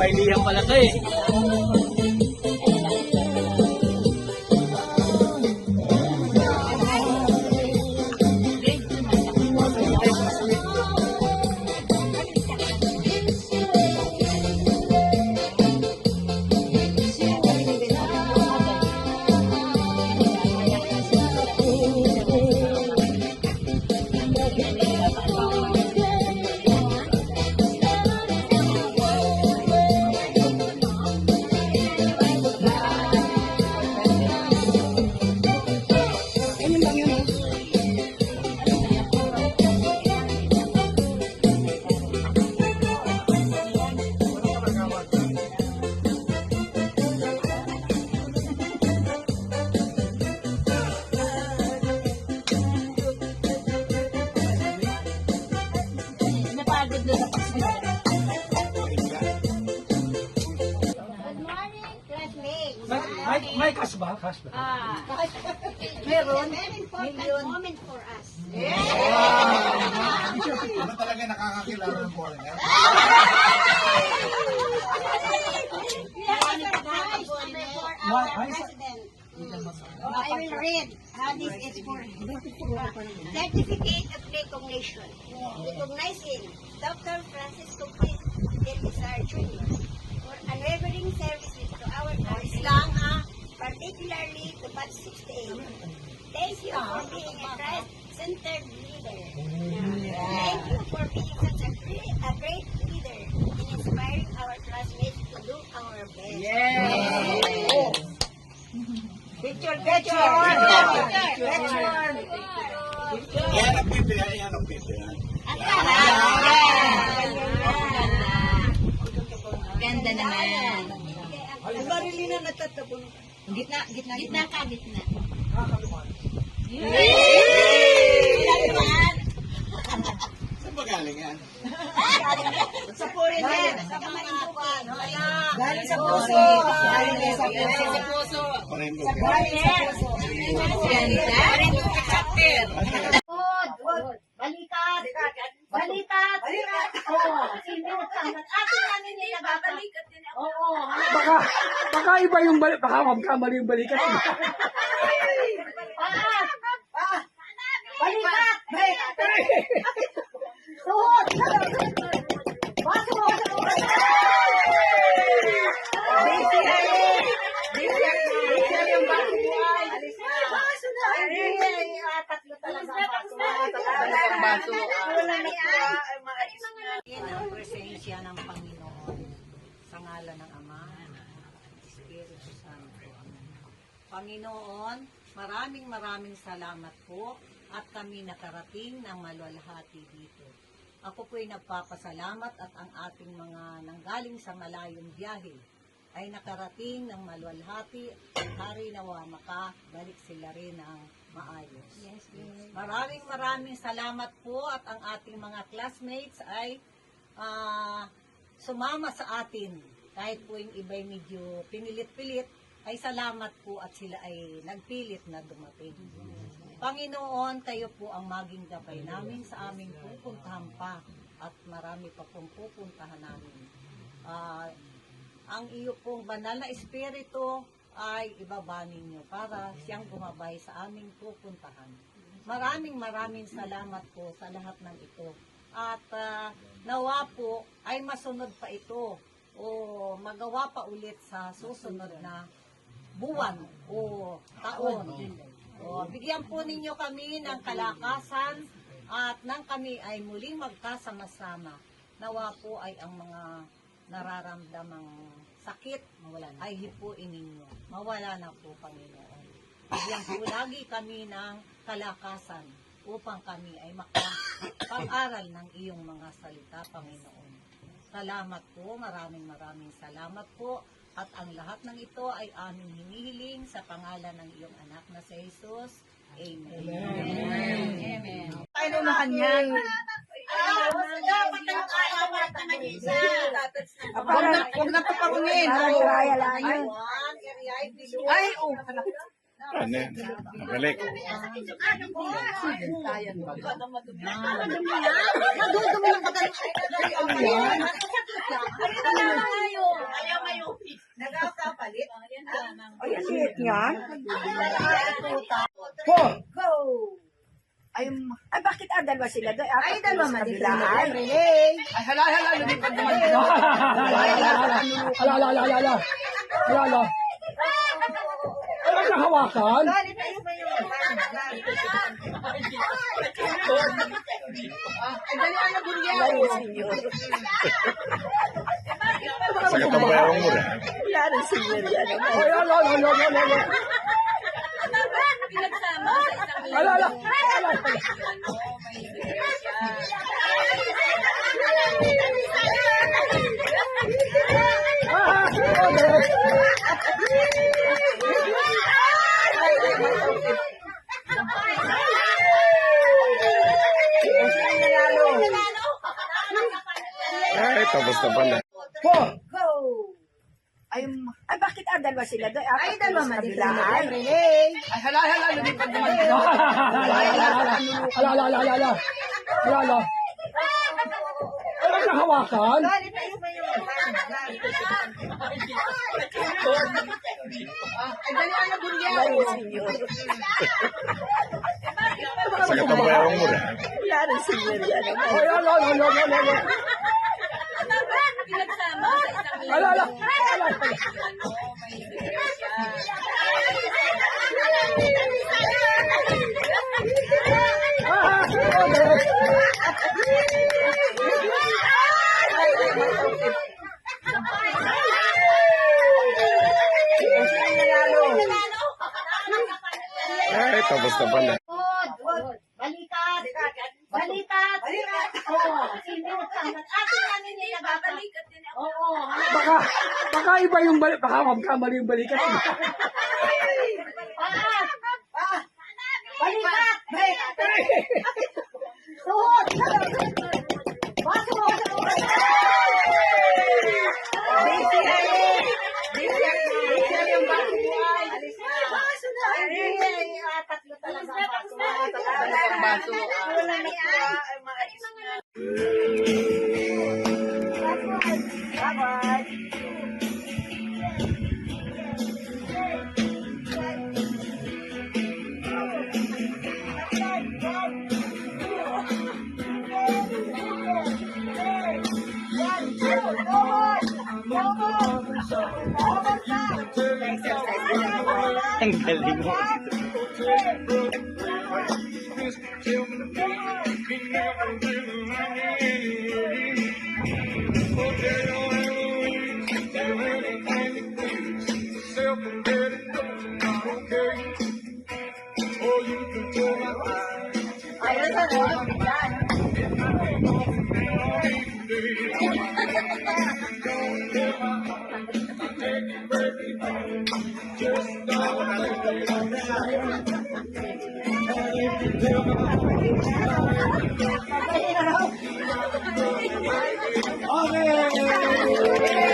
may liham pala to eh. May cash ba? Cash ba? Meron. Moment for us. Ano talaga nakakakilala ng foreigner? I will read. This is for Certificate of Recognition. Recognizing Dr. Francis Complete Delvisar Jr. for unwavering services to our Islam, particularly to Batch 68. Thank you for being a Christ-centered leader. Thank you for being such a great leader in inspiring our classmates to do our best. Picture. Yan ang pipilihan, yan ang pipilihan. Ganda naman. Ang barilina nagtatapon. Gitna ka. Saan ba galing yan? Sa foreign yan. Sa Marinduque. Galing sa puso. Galing sa puso. Parinduque. Galing sa puso. Ganda. Marinduque chapter. Balikat. Oo. Sinunod ka. Atin namin nila babalikat din. Oo. Baka iba yung balik, baka magkamali yung balikat. Balikat. Tuhod. Baso. Ang presensya ng Panginoon sa ngalan ng Ama, Espiritu Santo. Panginoon, maraming salamat po at kami nakarating ng maluwalhati dito. Ako po'y nagpapasalamat at ang ating mga nanggaling sa malayong biyahe ay nakarating ng maluwalhati at hari nawa makabalik sila rin ng maayos. Maraming salamat po at ang ating mga classmates ay sumama sa atin. Kahit po yung iba'y medyo pinilit-pilit, ay salamat po at sila ay nagpilit na dumating. Panginoon, kayo po ang maging gabay namin sa aming pupuntahan pa at marami pa pong pupuntahan namin. Ang iyo pong banal na espiritu ay ibaba ninyo para siyang gumabay sa aming pupuntahan. Maraming salamat po sa lahat ng ito. At nawa po ay masunod pa ito o magawa pa ulit sa susunod na buwan o taon. Bigyan po ninyo kami ng kalakasan at nang kami ay muling magkasama-sama. Nawa po ay ang mga nararamdamang sakit ay hipuin ninyo. Mawala na po, Panginoon. Bigyan po lagi kami ng kalakasan upang kami ay makapag-aral ng iyong mga salita, Panginoon. Salamat po, maraming salamat po. At ang lahat ng ito ay aming hinihiling sa pangalan ng iyong anak na si Jesus. Amen. Amen. Tayo naman yan. Huwag na kapangungin. Ay, oh. Ano yan? Mabalik. Madudumi lang ba? nga. Four. Go! Ay, bakit dalawa sila doon? Ay, dalawa man. Kabilaan. Relay. Ay, hala, lumipad naman ito. Alala. Ay, nagkahawakan. Ay, dali ang nabulyaw. Sa katabayang mo rin. Wala rin senior yan. Ay, alala. Alala. Ay, tapos na pala. Four. Go! Ay, bakit dalawa sila doon? Ay, dalawa man. Kabilaan. Relay. Ay, hala, lumipad naman ito. Alala. Ay, nagkahawakan. Ay, dali ang nabulyaw. Sa katabayang mo rin. Wala rin senior yan. Ay, alala. Ay, tapos na pala. Balikat. Oo. Sino ka? Atin namin nila babalikat din. Oo. Baka iba yung balik. Baka magkamali yung balikat. Balikat. Tuhod. Baso. Tatlo talaga. Baso. Ang galing mo. Okay.